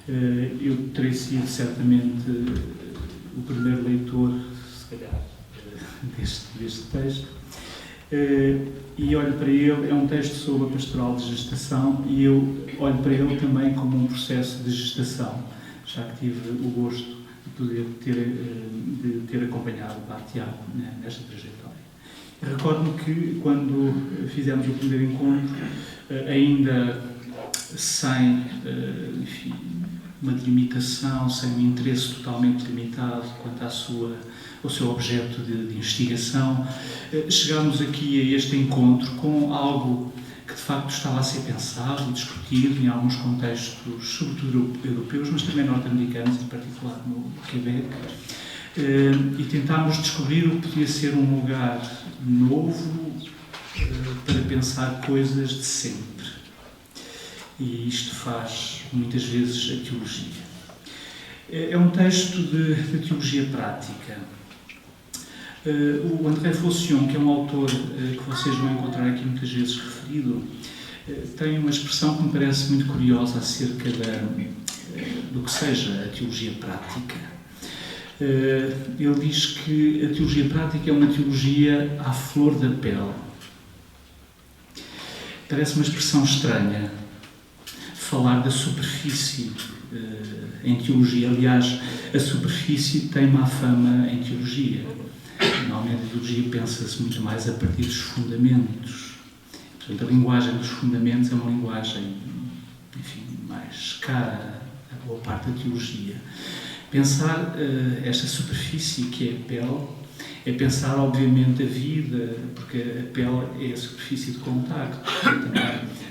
Eu terei sido certamente o primeiro leitor, se calhar, deste texto. E olho para ele, é um texto sobre a pastoral de gestação, e eu olho para ele também como um processo de gestação, já que tive o gosto de poder ter acompanhado o Padre Tiago nesta trajetória. Recordo-me que quando fizemos o primeiro encontro, ainda sem uma delimitação, sem um interesse totalmente limitado quanto ao seu objeto de investigação, chegámos aqui a este encontro com algo que de facto estava a ser pensado e discutido em alguns contextos, sobretudo europeus, mas também norte-americanos, em particular no Quebec, e tentámos descobrir o que podia ser um lugar novo para pensar coisas de sempre. E isto faz, muitas vezes, a teologia. É um texto de teologia prática. O André Faucion, que é um autor que vocês vão encontrar aqui muitas vezes referido, tem uma expressão que me parece muito curiosa acerca do que seja a teologia prática. Ele diz que a teologia prática é uma teologia à flor da pele. Parece uma expressão estranha, falar da superfície em teologia. Aliás, a superfície tem má fama em teologia. Normalmente a teologia pensa-se muito mais a partir dos fundamentos. Portanto, a linguagem dos fundamentos é uma linguagem, mais cara a boa parte da teologia. Pensar esta superfície que é a pele é pensar, obviamente, a vida, porque a pele é a superfície de contacto,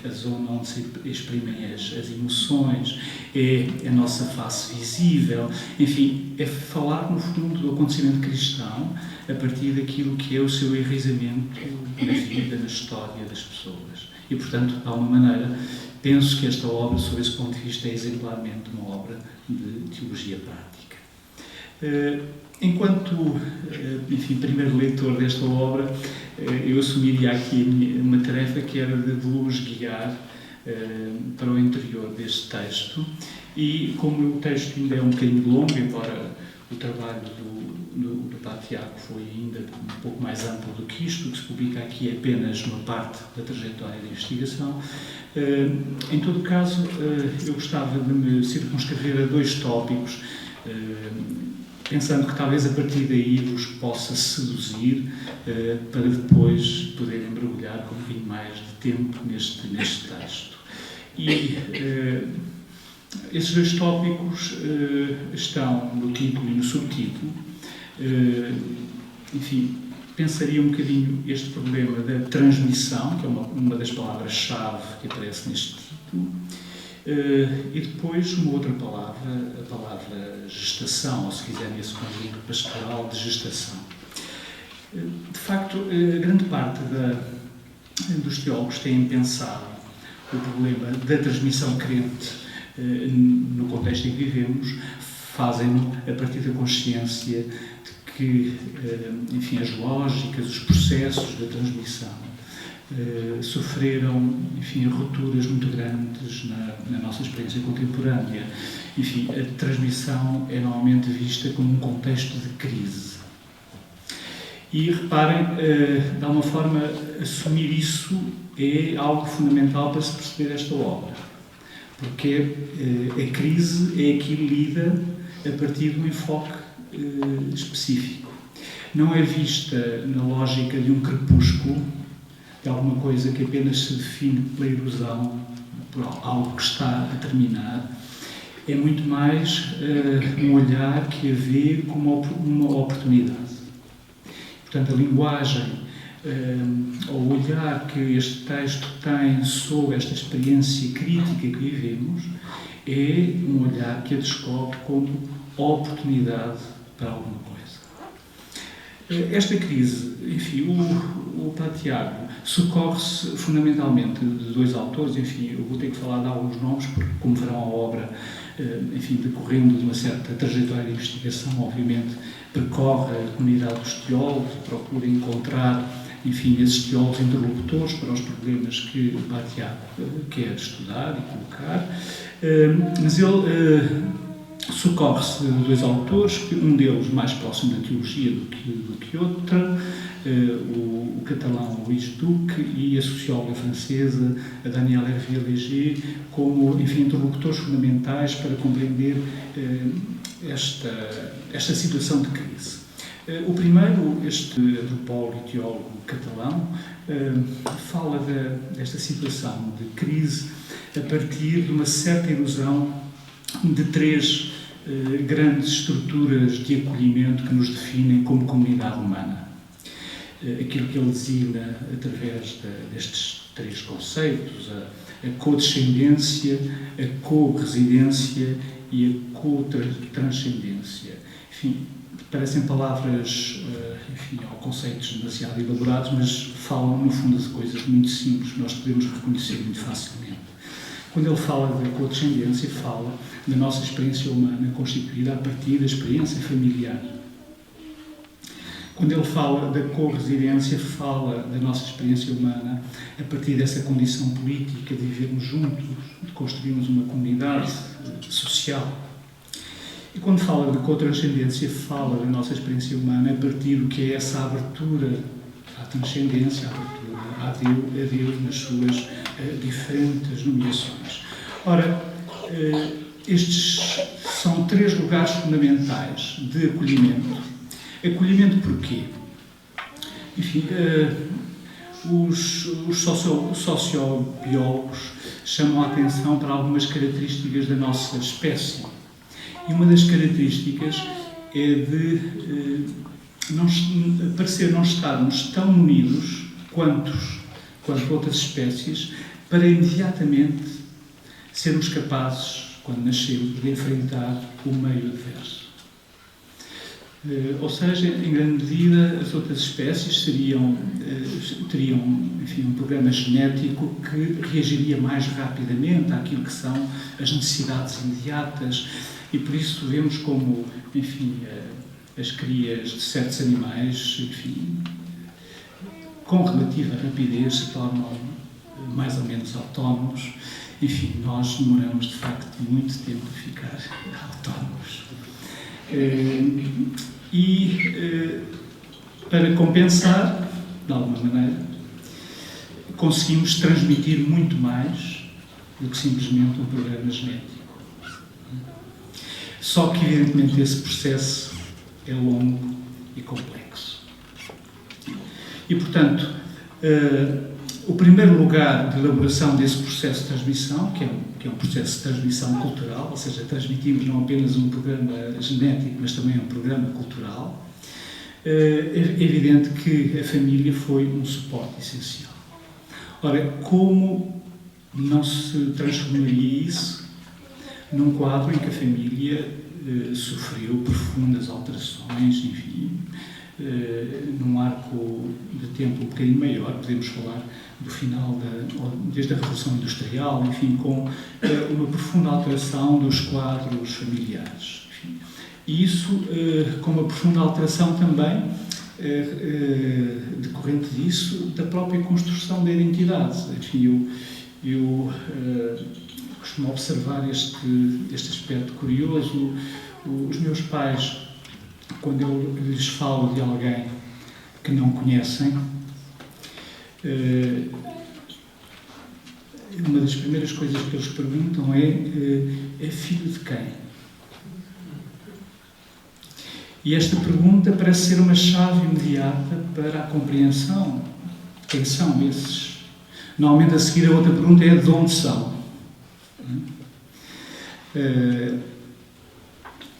a zona onde se exprimem as emoções, é a nossa face visível, enfim, é falar, no fundo, do acontecimento cristão a partir daquilo que é o seu enraizamento na vida, na história das pessoas. E, portanto, de alguma maneira, penso que esta obra, sob esse ponto de vista, é exemplarmente uma obra de teologia prática. Enquanto, primeiro leitor desta obra, eu assumiria aqui uma tarefa que era de vos guiar para o interior deste texto, e como o texto ainda é um bocadinho longo, embora o trabalho do Padre Tiago foi ainda um pouco mais amplo do que isto, o que se publica aqui é apenas uma parte da trajetória de investigação. Em todo caso, eu gostava de me circunscrever a 2 tópicos, pensando que talvez a partir daí vos possa seduzir para depois poderem mergulhar com um bocadinho mais de tempo neste texto. E esses 2 tópicos estão no título e no subtítulo. Pensaria um bocadinho este problema da transmissão, que é uma das palavras-chave que aparece neste título, e depois uma outra palavra, a palavra gestação, ou se quiserem esse conjunto pastoral de gestação. De facto, grande parte dos teólogos têm pensado o problema da transmissão crente no contexto em que vivemos, fazem-no a partir da consciência de que, as lógicas, os processos da transmissão sofreram, rupturas muito grandes na nossa experiência contemporânea. A transmissão é normalmente vista como um contexto de crise. E reparem, de alguma forma, assumir isso é algo fundamental para se perceber esta obra. Porque a crise é aqui lida a partir de um enfoque específico. Não é vista na lógica de um crepúsculo, de alguma coisa que apenas se define pela erosão, por algo que está a terminar. É muito mais um olhar que a vê como uma oportunidade. Portanto, a linguagem, o olhar que este texto tem sobre esta experiência crítica que vivemos, é um olhar que a descobre como oportunidade para alguma coisa. Esta crise, o Padre Tiago socorre-se fundamentalmente de 2 autores, eu vou ter que falar de alguns nomes, porque, como verão, a obra, decorrendo de uma certa trajetória de investigação, obviamente, percorre a comunidade dos teólogos, procura encontrar enfim, esses teólogos interlocutores para os problemas que Batiat quer estudar e colocar, mas ele socorre-se de dois autores, um deles mais próximo da teologia do que outro, o catalão Luís Duque e a socióloga francesa a Danielle Hervé-Léger, como, enfim, interlocutores fundamentais para compreender esta situação de crise. O primeiro, este antropólogo e teólogo catalão, fala desta situação de crise a partir de uma certa ilusão de três grandes estruturas de acolhimento que nos definem como comunidade humana. Aquilo que ele designa através destes três conceitos, a co-descendência, a co-residência e a co-transcendência. Enfim, parecem palavras, enfim, ou conceitos demasiado elaborados, mas falam, no fundo, de coisas muito simples que nós podemos reconhecer muito facilmente. Quando ele fala da co-descendência, fala da nossa experiência humana constituída a partir da experiência familiar. Quando ele fala da co-residência, fala da nossa experiência humana a partir dessa condição política de vivermos juntos, de construirmos uma comunidade social. E quando fala de co-transcendência, fala da nossa experiência humana a partir do que é essa abertura à transcendência, à abertura a Deus nas suas diferentes nomeações. Ora, estes são três lugares fundamentais de acolhimento. Acolhimento porquê? Enfim, os sociobiólogos chamam a atenção para algumas características da nossa espécie. E uma das características é de parecer não estarmos tão unidos quanto outras espécies para imediatamente sermos capazes, quando nascemos, de enfrentar o meio adverso. Ou seja, em grande medida, as outras espécies teriam, enfim, um programa genético que reagiria mais rapidamente àquilo que são as necessidades imediatas e por isso vemos como, enfim, as crias de certos animais, enfim, com relativa rapidez se tornam mais ou menos autónomos. Enfim, nós demoramos, de facto, muito tempo a ficar autónomos. Para compensar, de alguma maneira, conseguimos transmitir muito mais do que simplesmente um programa genético. Só que, evidentemente, esse processo é longo e complexo. E, portanto, o primeiro lugar de elaboração desse processo de transmissão, que é um processo de transmissão cultural, ou seja, transmitimos não apenas um programa genético, mas também um programa cultural, é evidente que a família foi um suporte essencial. Ora, como não se transformaria isso num quadro em que a família sofreu profundas alterações, enfim, num arco de tempo um bocadinho maior, podemos falar do final, desde a Revolução Industrial, enfim, com uma profunda alteração dos quadros familiares. Enfim. E isso, com uma profunda alteração também, decorrente disso, da própria construção da identidade. Enfim, eu costumo observar este aspecto curioso. Os meus pais, quando eu lhes falo de alguém que não conhecem, uma das primeiras coisas que eles perguntam é filho de quem? E esta pergunta parece ser uma chave imediata para a compreensão de quem são esses. Normalmente a seguir a outra pergunta é de onde são.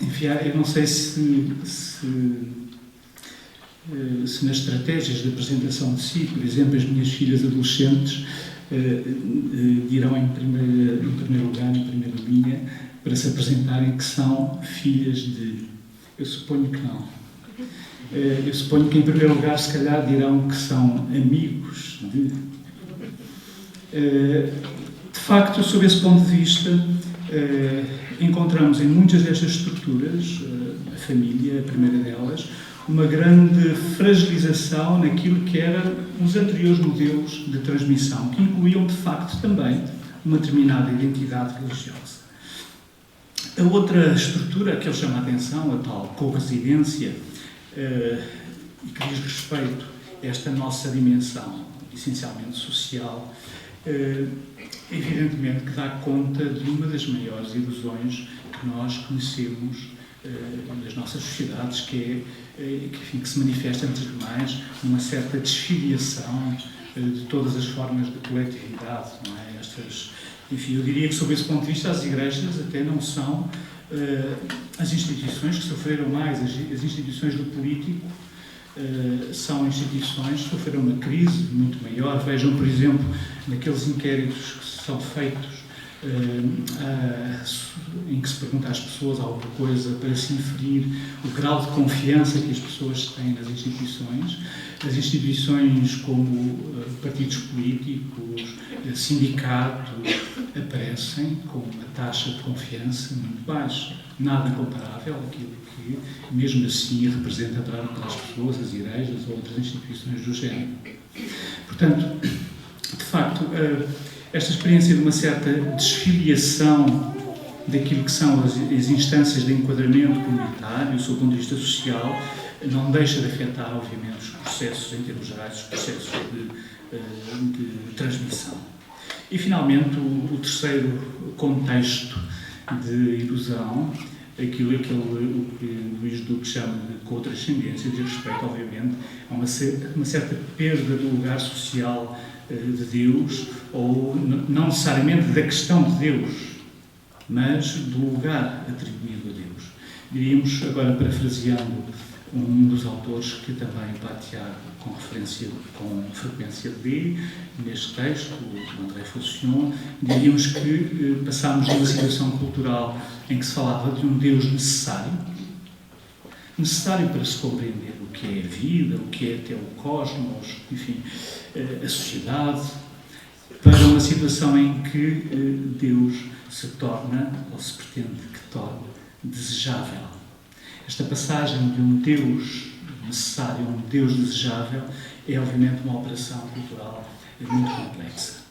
Enfim, eu não sei se nas estratégias de apresentação de si, por exemplo, as minhas filhas adolescentes dirão em primeiro lugar, em primeira linha, para se apresentarem que são filhas de... Eu suponho que não. Eu suponho que, em primeiro lugar, se calhar dirão que são amigos de... De facto, sob esse ponto de vista, encontramos em muitas destas estruturas, a família, a primeira delas, uma grande fragilização naquilo que eram os anteriores modelos de transmissão, que incluíam, de facto, também uma determinada identidade religiosa. A outra estrutura que ele chama a atenção, a tal co-residência, e que diz respeito a esta nossa dimensão, essencialmente social, evidentemente que dá conta de uma das maiores ilusões que nós conhecemos das nossas sociedades, que se manifesta, antes de mais, numa certa desfiliação de todas as formas de coletividade, não é? Eu diria que, sob esse ponto de vista, as igrejas até não são as instituições que sofreram mais. As instituições do político são instituições que sofreram uma crise muito maior. Vejam, por exemplo, naqueles inquéritos que são feitos em que se pergunta às pessoas alguma coisa para se inferir o grau de confiança que as pessoas têm nas instituições. As instituições como partidos políticos, sindicatos, aparecem com uma taxa de confiança muito baixa, nada comparável àquilo que, mesmo assim, representa para as pessoas, as igrejas ou outras instituições do género. Portanto, de facto, esta experiência de uma certa desfiliação daquilo que são as instâncias de enquadramento comunitário, sob o ponto de vista social, não deixa de afetar, obviamente, os processos, em termos gerais, os processos de transmissão. E, finalmente, o terceiro contexto de ilusão, aquilo que o Luís Duque chama de co-transcendência, diz respeito, obviamente, a uma certa perda do lugar social de Deus, ou não necessariamente da questão de Deus, mas do lugar atribuído a Deus. Diríamos, agora parafraseando um dos autores que também Plateau com frequência lê neste texto, o André Faucon, diríamos que passámos de uma situação cultural em que se falava de um Deus necessário para se compreender o que é a vida, o que é até o cosmos, enfim, a sociedade, para uma situação em que Deus se torna, ou se pretende que torne, desejável. Esta passagem de um Deus necessário a um Deus desejável é, obviamente, uma operação cultural muito complexa.